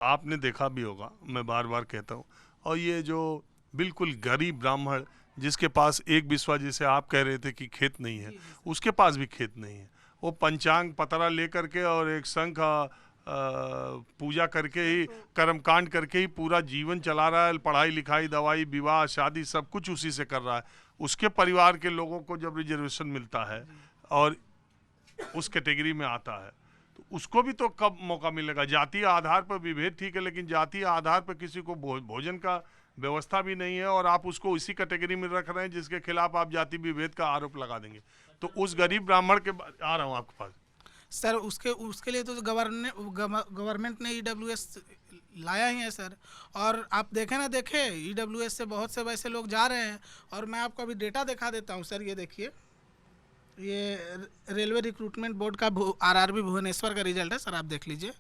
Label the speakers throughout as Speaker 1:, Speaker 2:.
Speaker 1: आपने देखा भी होगा, मैं बार बार कहता हूँ। और ये जो बिल्कुल गरीब ब्राह्मण जिसके पास एक बिस्वा, जैसे आप कह रहे थे कि खेत नहीं है, उसके पास भी खेत नहीं है, वो पंचांग पतरा लेकर के और एक शंख पूजा करके ही, कर्मकांड करके ही पूरा जीवन चला रहा है। पढ़ाई लिखाई, दवाई, विवाह, शादी सब कुछ उसी से कर रहा है। उसके परिवार के लोगों को जब रिजर्वेशन मिलता है और उस कैटेगरी में आता है, तो उसको भी तो कब मौका मिलेगा? जातीय आधार पर विभेद ठीक है, लेकिन जातीय आधार पर किसी को भोजन का व्यवस्था भी नहीं है, और आप उसको इसी कैटेगरी में रख रहे हैं जिसके खिलाफ आप जाति विभेद का आरोप लगा देंगे। तो उस गरीब ब्राह्मण के आ रहा हूँ आपके पास
Speaker 2: सर। उसके उसके लिए तो गवर्नमेंट ने ईडब्ल्यूएस लाया ही है सर। और आप देखें ना देखें, ईडब्ल्यूएस से बहुत से वैसे लोग जा रहे हैं। और मैं आपको अभी डेटा दिखा देता हूँ सर। ये देखिए, ये रेलवे रिक्रूटमेंट बोर्ड का आरआरबी भुवनेश्वर का रिजल्ट है सर। आप देख लीजिए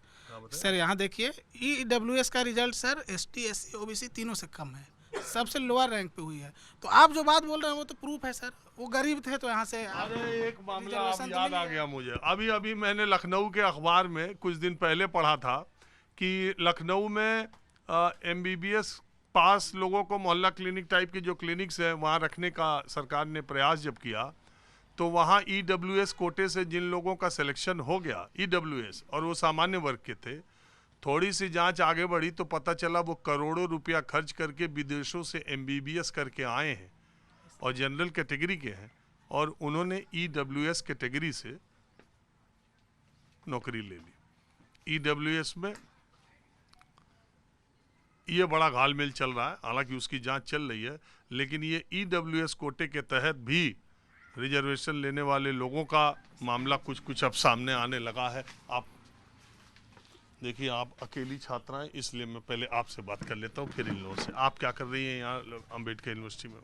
Speaker 2: सर। यहाँ देखिए, ईडब्ल्यूएस का result sir ST, SC, OBC तीनों से कम है, सबसे लोअर रैंक पे हुई है। तो आप जो बात बोल रहे हैं वो तो प्रूफ है सर। वो गरीब थे तो यहाँ से।
Speaker 1: अरे एक मामला आप याद आ गया मुझे। अभी अभी मैंने लखनऊ के अखबार में कुछ दिन पहले पढ़ा था कि लखनऊ में एमबीबीएस पास लोगों को मोहल्ला क्लिनिक टाइप की जो क्लिनिक्स है वहाँ रखने का सरकार ने प्रयास जब किया, तो वहाँ ईडब्ल्यूएस कोटे से जिन लोगों का सिलेक्शन हो गया ईडब्ल्यूएस, और वो सामान्य वर्ग के थे, थोड़ी सी जांच आगे बढ़ी तो पता चला वो करोड़ों रुपया खर्च करके विदेशों से एमबीबीएस करके आए हैं और जनरल कैटेगरी के हैं, और उन्होंने ईडब्ल्यूएस कैटेगरी से नौकरी ले ली। ईडब्ल्यूएस में ये बड़ा घालमेल चल रहा है, हालांकि उसकी जांच चल रही है, लेकिन ये ईडब्ल्यूएस कोटे के तहत भी रिजर्वेशन लेने वाले लोगों का मामला कुछ कुछ अब सामने आने लगा है। आप देखिए, आप अकेली छात्रा हैं, इसलिए मैं पहले आपसे बात कर लेता हूँ, फिर इन लोगों से। आप क्या कर रही हैं यहाँ अम्बेडकर यूनिवर्सिटी में?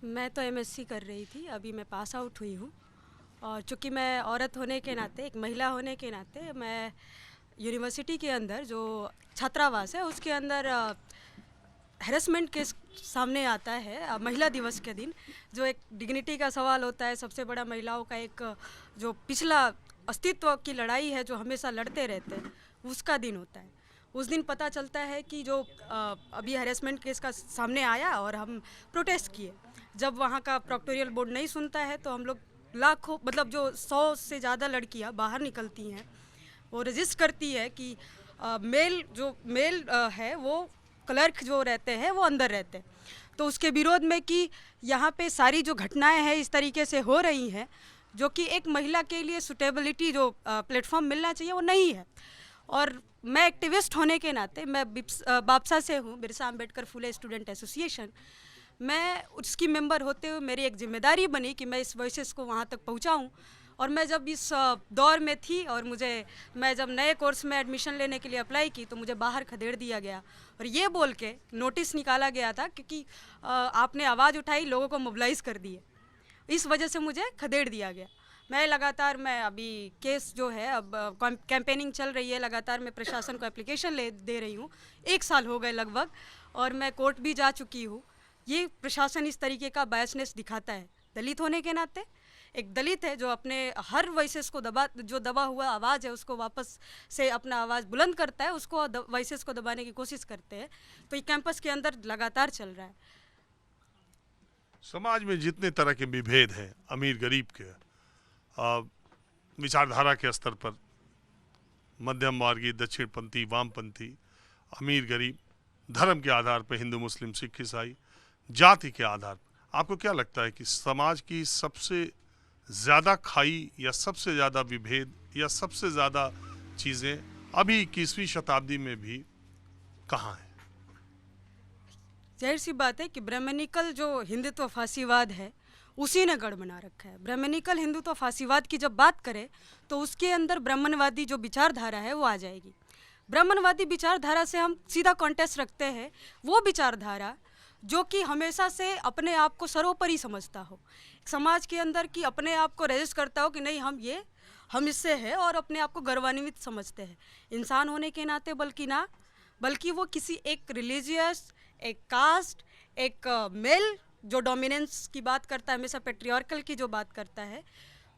Speaker 3: मैं तो एमएससी कर रही थी, अभी मैं पास आउट हुई हूँ। और चूँकि मैं औरत होने के नाते, एक महिला होने के नाते, मैं यूनिवर्सिटी के अंदर जो छात्रावास है उसके अंदर हैरेसमेंट केस सामने आता है महिला दिवस के दिन। जो एक डिग्निटी का सवाल होता है, सबसे बड़ा महिलाओं का एक जो पिछला अस्तित्व की लड़ाई है जो हमेशा लड़ते रहते हैं, उसका दिन होता है। उस दिन पता चलता है कि जो अभी हैरेसमेंट केस का सामने आया और हम प्रोटेस्ट किए। जब वहाँ का प्रोक्टोरियल बोर्ड नहीं सुनता है तो हम लोग लाखों, मतलब जो 100 से ज़्यादा लड़कियाँ बाहर निकलती हैं, वो रजिस्ट करती है कि मेल है वो क्लर्क जो रहते हैं वो अंदर रहते हैं। तो उसके विरोध में कि यहाँ पे सारी जो घटनाएं हैं इस तरीके से हो रही हैं, जो कि एक महिला के लिए सुटेबिलिटी जो प्लेटफॉर्म मिलना चाहिए वो नहीं है। और मैं एक्टिविस्ट होने के नाते, मैं बापसा से हूँ, बिरसा अम्बेडकर फुले स्टूडेंट एसोसिएशन। मैं उसकी मेंबर होते हुए मेरी एक जिम्मेदारी बनी कि मैं इस वॉइसेस को वहाँ तक पहुँचाऊँ। और मैं जब इस दौर में थी और मैं जब नए कोर्स में एडमिशन लेने के लिए अप्लाई की तो मुझे बाहर खदेड़ दिया गया और ये बोल के नोटिस निकाला गया था क्योंकि आपने आवाज़ उठाई, लोगों को मोबिलाइज़ कर दिए, इस वजह से मुझे खदेड़ दिया गया। मैं अभी केस जो है, अब कैंपेनिंग चल रही है, लगातार मैं प्रशासन को एप्लीकेशन दे रही हूँ। 1 साल हो गए लगभग, और मैं कोर्ट भी जा चुकी हूँ। ये प्रशासन इस तरीके का बायसनेस दिखाता है। दलित होने के नाते एक दलित है जो अपने हर वॉइसेस को दबा हुआ आवाज़ है उसको वापस से अपना आवाज़ बुलंद करता है, उसको वॉइसेस को दबाने की कोशिश करते हैं। तो ये कैंपस के अंदर लगातार चल रहा है।
Speaker 1: समाज में जितने तरह के विभेद हैं, अमीर गरीब के, विचारधारा के स्तर पर, मध्यम मार्गी, दक्षिणपंथी, वामपंथी, अमीर गरीब, धर्म के आधार पर हिंदू मुस्लिम सिख ईसाई, जाति के आधार पर, आपको क्या लगता है कि समाज की सबसे ज़्यादा खाई या सबसे ज़्यादा विभेद या सबसे ज़्यादा चीज़ें अभी 21वीं शताब्दी में भी कहाँ हैं?
Speaker 3: जाहिर सी बात है कि ब्राह्मणिकल जो हिंदुत्व फासीवाद है उसी ने गढ़ बना रखा है। ब्राह्मणिकल हिंदुत्व फासीवाद की जब बात करें तो उसके अंदर ब्राह्मणवादी जो विचारधारा है वो आ जाएगी। ब्राह्मणवादी विचारधारा से हम सीधा कॉन्टेस्ट रखते हैं वो विचारधारा जो कि हमेशा से अपने आप को सर्वोपरि समझता हो, समाज के अंदर कि अपने आप को रजिस्ट करता हो कि नहीं हम इससे है, और अपने आप को गर्वान्वित समझते हैं इंसान होने के नाते, बल्कि वो किसी एक रिलीजियस, एक कास्ट, एक मेल जो डोमिनेंस की बात करता है, हमेशा पेट्रियार्कल की जो बात करता है,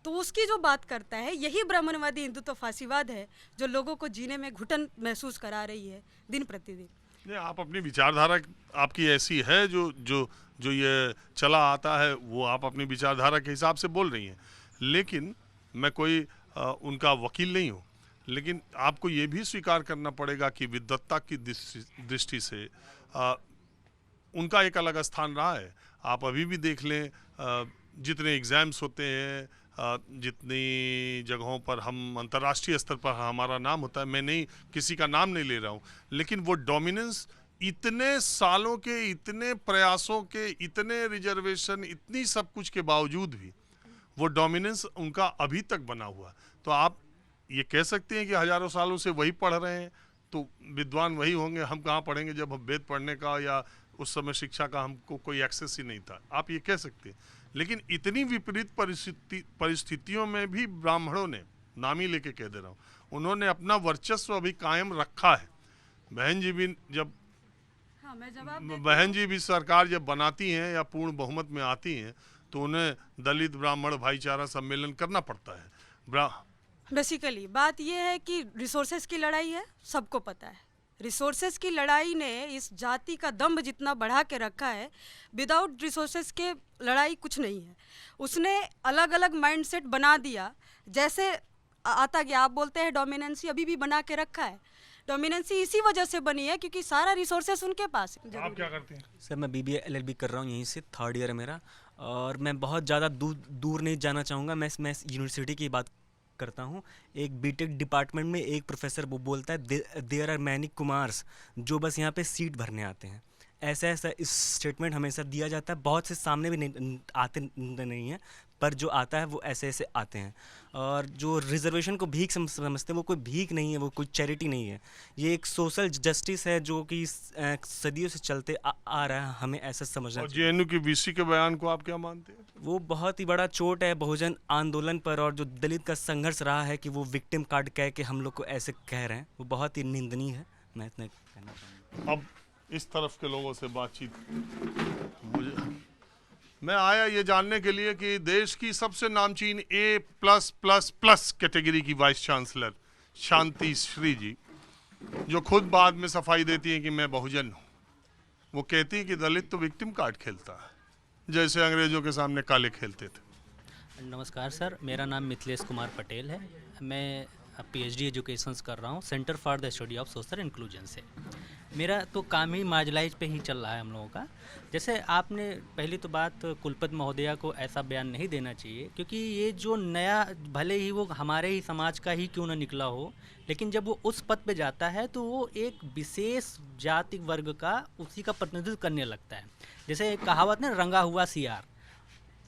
Speaker 3: तो उसकी जो बात करता है यही ब्राह्मणवादी हिंदुत्व फासीवाद है, जो लोगों को जीने में घुटन महसूस करा रही है दिन प्रतिदिन।
Speaker 1: नहीं, आप अपनी विचारधारा आपकी ऐसी है, जो ये चला आता है वो आप अपनी विचारधारा के हिसाब से बोल रही हैं, लेकिन मैं कोई उनका वकील नहीं हूँ, लेकिन आपको ये भी स्वीकार करना पड़ेगा कि विद्वत्ता की दृष्टि से उनका एक अलग स्थान रहा है। आप अभी भी देख लें, जितने एग्ज़ाम्स होते हैं, जितनी जगहों पर हम अंतर्राष्ट्रीय स्तर पर हमारा नाम होता है, मैं नहीं किसी का नाम नहीं ले रहा हूँ, लेकिन वो डोमिनेंस इतने सालों के, इतने प्रयासों के, इतने रिजर्वेशन, इतनी सब कुछ के बावजूद भी वो डोमिनेंस उनका अभी तक बना हुआ। तो आप ये कह सकते हैं कि हजारों सालों से वही पढ़ रहे हैं, तो विद्वान वही होंगे। हम कहाँ पढ़ेंगे जब हम वेद पढ़ने का या उस समय शिक्षा का हमको कोई एक्सेस ही नहीं था, आप ये कह सकते हैं। लेकिन इतनी विपरीत परिस्थितियों में भी ब्राह्मणों ने, नाम ही लेके कह दे रहा हूँ, उन्होंने अपना वर्चस्व अभी कायम रखा है। बहन जी भी जब बहन जी भी सरकार जब बनाती हैं या पूर्ण बहुमत में आती हैं, तो उन्हें दलित ब्राह्मण भाईचारा सम्मेलन करना पड़ता है।
Speaker 3: बेसिकली बात यह है कि रिसोर्सेज की लड़ाई है, सबको पता है। रिसोर्सेज की लड़ाई ने इस जाति का दम्भ जितना बढ़ा के रखा है, विदाउट रिसोर्सेज के लड़ाई कुछ नहीं है। उसने अलग अलग माइंडसेट बना दिया, जैसे आता गया। आप बोलते हैं डोमिनेंसी अभी भी बना के रखा है। डोमिनेंसी इसी वजह से बनी है क्योंकि सारा रिसोर्सेस उनके पास है।
Speaker 1: आप क्या करते हैं?
Speaker 4: सर मैं BBA LLB कर रहा हूँ, यहीं से 3rd ईयर है मेरा, और मैं बहुत ज़्यादा दूर नहीं जाना चाहूँगा। मैं यूनिवर्सिटी की बात करता हूँ। एक बीटेक डिपार्टमेंट में एक प्रोफेसर वो बोलता है देयर आर मैनी कुमार्स जो बस यहाँ पे सीट भरने आते हैं। ऐसा इस स्टेटमेंट हमेशा दिया जाता है। बहुत से सामने भी नहीं आते नहीं हैं, पर जो आता है वो ऐसे आते हैं। और जो रिजर्वेशन को भीख समझते हैं, वो कोई भीख नहीं है, वो कोई चैरिटी नहीं है। ये एक सोशल जस्टिस है जो कि सदियों से चलते आ रहा है, हमें ऐसा समझना चाहिए।
Speaker 1: JNU की VC के बयान को आप क्या मानते हैं?
Speaker 4: वो बहुत ही बड़ा चोट है बहुजन आंदोलन पर, और जो दलित का संघर्ष रहा है कि वो विक्टिम कार्ड कह के हम लोग को ऐसे कह रहे हैं, वो बहुत ही निंदनीय है। मैं इतना कहना चाहूँगा।
Speaker 1: अब इस तरफ के लोगों से बातचीत, मैं आया ये जानने के लिए कि देश की सबसे नामचीन A+++ कैटेगरी की वाइस चांसलर शांति श्री जी, जो खुद बाद में सफाई देती हैं कि मैं बहुजन हूँ, वो कहती है कि दलित तो विक्टिम कार्ड खेलता है, जैसे अंग्रेजों के सामने काले खेलते थे।
Speaker 5: नमस्कार सर, मेरा नाम मिथिलेश कुमार पटेल है। मैं PhD एजुकेशंस कर रहा हूँ centre for the study of social inclusion से। मेरा तो काम ही मार्जिनलाइज पे ही चल रहा है हम लोगों का। जैसे आपने पहली तो बात, कुलपति महोदया को ऐसा बयान नहीं देना चाहिए, क्योंकि ये जो नया, भले ही वो हमारे ही समाज का ही क्यों ना निकला हो, लेकिन जब वो उस पद पे जाता है तो वो एक विशेष जाति वर्ग का, उसी का प्रतिनिधित्व करने लगता है। जैसे एक कहावत है, रंगा हुआ सियार,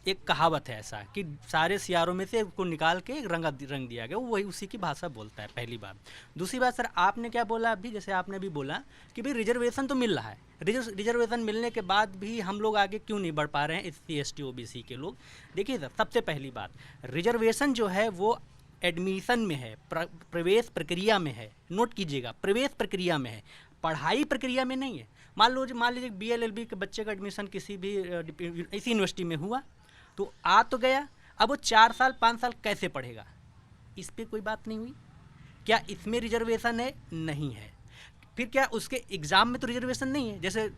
Speaker 5: एक कहावत है ऐसा कि सारे सियारों में से उसको निकाल के रंग दिया गया, वो वही उसी की भाषा बोलता है, पहली बात। दूसरी बात सर, आपने क्या बोला अभी, जैसे आपने भी बोला कि भाई रिजर्वेशन तो मिल रहा है, रिजर्वेशन मिलने के बाद भी हम लोग आगे क्यों नहीं बढ़ पा रहे हैं, SC ST OBC के लोग। देखिए सर, सबसे पहली बात, रिजर्वेशन जो है वो एडमिशन में है, प्रवेश प्रक्रिया में है। नोट कीजिएगा, प्रवेश प्रक्रिया में है, पढ़ाई प्रक्रिया में नहीं है। मान लीजिए BLLB के बच्चे का एडमिशन किसी भी इसी यूनिवर्सिटी में हुआ, तो आ तो गया, अब वो 4 साल 5 साल कैसे पढ़ेगा, इस पे कोई बात नहीं हुई। क्या इसमें रिजर्वेशन है? नहीं है। फिर क्या उसके एग्ज़ाम में तो रिजर्वेशन नहीं है? जैसे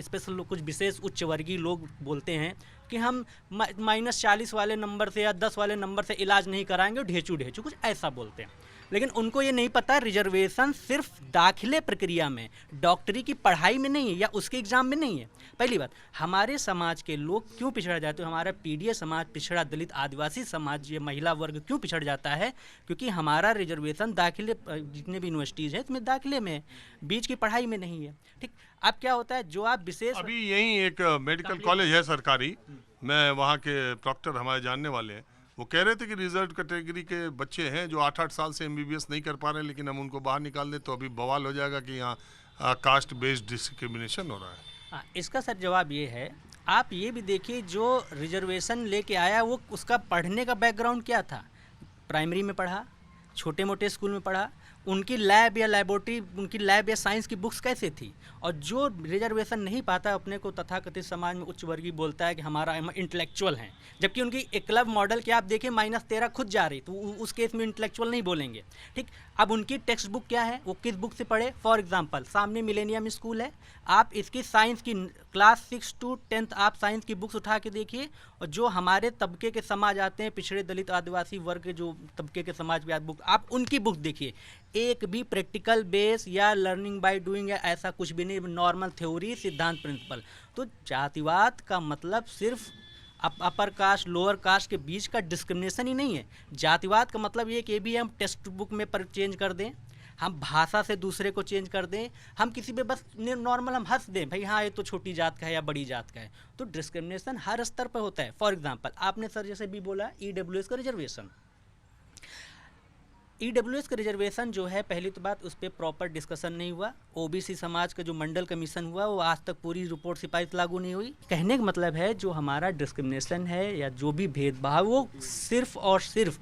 Speaker 5: स्पेशल लोग, कुछ विशेष उच्च वर्गीय लोग बोलते हैं कि हम -40 वाले नंबर से या 10 वाले नंबर से इलाज नहीं कराएंगे, ढेचू कुछ ऐसा बोलते हैं। लेकिन उनको ये नहीं पता रिजर्वेशन सिर्फ दाखिले प्रक्रिया में, डॉक्टरी की पढ़ाई में नहीं है या उसके एग्ज़ाम में नहीं है। पहली बात, हमारे समाज के लोग क्यों पिछड़ जाते हैं, हमारा PDA समाज, पिछड़ा दलित आदिवासी समाज, ये महिला वर्ग क्यों पिछड़ जाता है? क्योंकि हमारा रिजर्वेशन दाखिले, जितने भी यूनिवर्सिटीज़ है इसमें दाखिले में है, बीच की पढ़ाई में नहीं है। ठीक, अब क्या होता है, जो आप विशेष,
Speaker 1: अभी यहीं एक मेडिकल कॉलेज है सरकारी, मैं वहाँ के प्रॉक्टर हमारे जानने वाले हैं, वो कह रहे थे कि रिजर्व कैटेगरी के बच्चे हैं जो 8-8 साल से MBBS नहीं कर पा रहे हैं, लेकिन हम उनको बाहर निकाल दें तो अभी बवाल हो जाएगा कि यहाँ कास्ट बेस्ड डिस्क्रिमिनेशन हो रहा है।
Speaker 5: इसका सर जवाब ये है, आप ये भी देखिए, जो रिजर्वेशन लेके आया वो उसका पढ़ने का बैकग्राउंड क्या था। प्राइमरी में पढ़ा, छोटे मोटे स्कूल में पढ़ा, उनकी लैब या लेबोरेटरी, उनकी लैब या साइंस की बुक्स कैसे थी। और जो रिजर्वेशन नहीं पाता अपने को तथाकथित समाज में उच्च वर्गीय बोलता है कि हमारा इंटेलेक्चुअल हैं, जबकि उनकी एकलव मॉडल के आप देखिए -13 खुद जा रही, तो उस केस में इंटेलेक्चुअल नहीं बोलेंगे। ठीक, अब उनकी टेक्स्ट बुक क्या है, वो किस बुक से पढ़े। फॉर एग्जांपल सामने मिलेनियम स्कूल है, आप इसकी साइंस की क्लास 6 to 10th आप साइंस की बुक्स उठा के देखिए, और जो हमारे तबके के समाज आते हैं, पिछड़े दलित आदिवासी वर्ग के जो तबके के समाज के बुक, आप उनकी बुक देखिए, एक भी प्रैक्टिकल बेस या लर्निंग बाय डूइंग या ऐसा कुछ भी नहीं, नॉर्मल थ्योरी, सिद्धांत, प्रिंसिपल। तो जातिवाद का मतलब सिर्फ अपर कास्ट लोअर कास्ट के बीच का डिस्क्रिमिनेशन ही नहीं है। जातिवाद का मतलब ये कि भी हम टेक्स्ट बुक में पर चेंज कर दें, हम भाषा से दूसरे को चेंज कर दें, हम किसी पे बस नॉर्मल हम हंस दें, भाई हाँ ये तो छोटी जात का है या बड़ी जात का है। तो डिस्क्रिमिनेशन हर स्तर पर होता है। फॉर एग्जांपल आपने सर जैसे भी बोला EWS का रिजर्वेशन, EWS का रिजर्वेशन जो है, पहली तो बात उस पर प्रॉपर डिस्कशन नहीं हुआ। OBC समाज का जो मंडल कमीशन हुआ वो आज तक पूरी रिपोर्ट सिपाही लागू नहीं हुई। कहने का मतलब है जो हमारा डिस्क्रिमिनेशन है या जो भी भेदभाव, वो सिर्फ और सिर्फ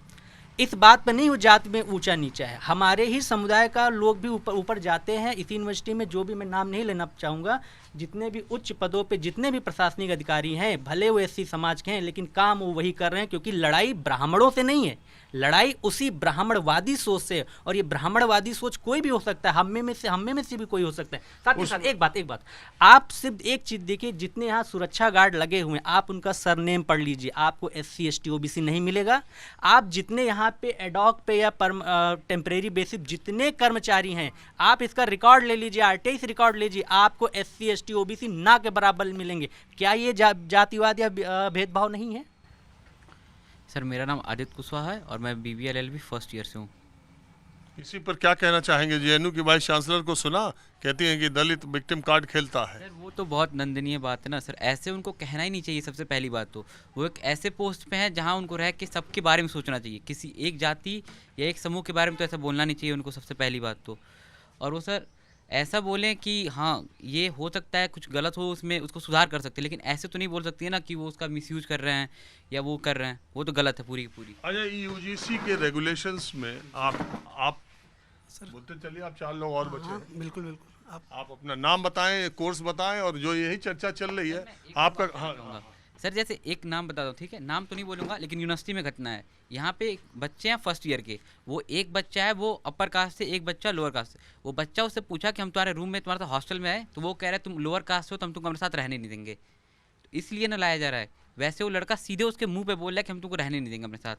Speaker 5: इस बात पर नहीं वो जात में ऊंचा नीचा है। हमारे ही समुदाय का लोग भी ऊपर जाते हैं। इसी यूनिवर्सिटी में जो भी, मैं नाम नहीं लेना चाहूँगा, जितने भी उच्च पदों पे जितने भी प्रशासनिक अधिकारी हैं, भले वो SC समाज के हैं, लेकिन काम वो वही कर रहे हैं, क्योंकि लड़ाई ब्राह्मणों से नहीं है, लड़ाई उसी ब्राह्मणवादी सोच से। और ये ब्राह्मणवादी सोच कोई भी हो सकता है, हम में से भी कोई हो सकता है। साथ ही साथ एक बात आप सिर्फ एक चीज़ देखिए, जितने यहाँ सुरक्षा गार्ड लगे हुए हैं, आप उनका सरनेम पढ़ लीजिए, आपको SC ST OBC नहीं मिलेगा। आप जितने यहाँ पे एडॉक पे या टेम्परेरी बेसिस जितने कर्मचारी हैं, आप इसका रिकॉर्ड ले लीजिए, RTI रिकॉर्ड लीजिए, आपको SC ST OBC ना के बराबर मिलेंगे। क्या ये जातिवाद या भेदभाव नहीं है?
Speaker 6: सर मेरा नाम आदित्य कुशवाहा है और मैं BBA LLB फर्स्ट ईयर से हूँ।
Speaker 1: इसी पर क्या कहना चाहेंगे? JNU की वाइस चांसलर को सुना, कहती हैं कि दलित विक्टिम कार्ड खेलता है।
Speaker 6: सर वो तो बहुत नंदनीय बात है ना सर, ऐसे उनको कहना ही नहीं चाहिए। सबसे पहली बात तो वो एक ऐसे पोस्ट पे हैं जहाँ उनको रह के सबके बारे में सोचना चाहिए, किसी एक जाति या एक समूह के बारे में तो ऐसा बोलना नहीं चाहिए उनको, सबसे पहली बात तो। और वो सर ऐसा बोलें कि हाँ ये हो सकता है कुछ गलत हो उसमें, उसको सुधार कर सकते हैं, लेकिन ऐसे तो नहीं बोल सकती है ना कि वो उसका मिसयूज कर रहे हैं या वो कर रहे हैं, वो तो गलत है पूरी की पूरी।
Speaker 1: अच्छा, UGC के रेगुलेशंस में आप सर बोलते चलिए, आप 4 लोग और बचे।
Speaker 2: बिल्कुल बिल्कुल,
Speaker 1: आप अपना नाम बताएं, कोर्स बताएं, और जो यही चर्चा चल रही है आपका। हाँ
Speaker 6: सर जैसे एक नाम बता दो, ठीक है, नाम तो नहीं बोलूँगा, लेकिन यूनिवर्सिटी में घटना है। यहाँ पे एक बच्चे हैं फर्स्ट ईयर के, वो एक बच्चा है वो अपर कास्ट से, एक बच्चा लोअर कास्ट से। वो बच्चा उससे पूछा कि हम तुम्हारे रूम में, तुम्हारे हॉस्टल में आए, तो वो कह रहा है तुम लोअर कास्ट हो तो हम तुमको हमारे साथ रहने नहीं देंगे। तो इसलिए ना लाया जा रहा है। वैसे वो लड़का सीधे उसके मुंह पे बोल रहा है कि हम तुमको रहने नहीं देंगे अपने साथ।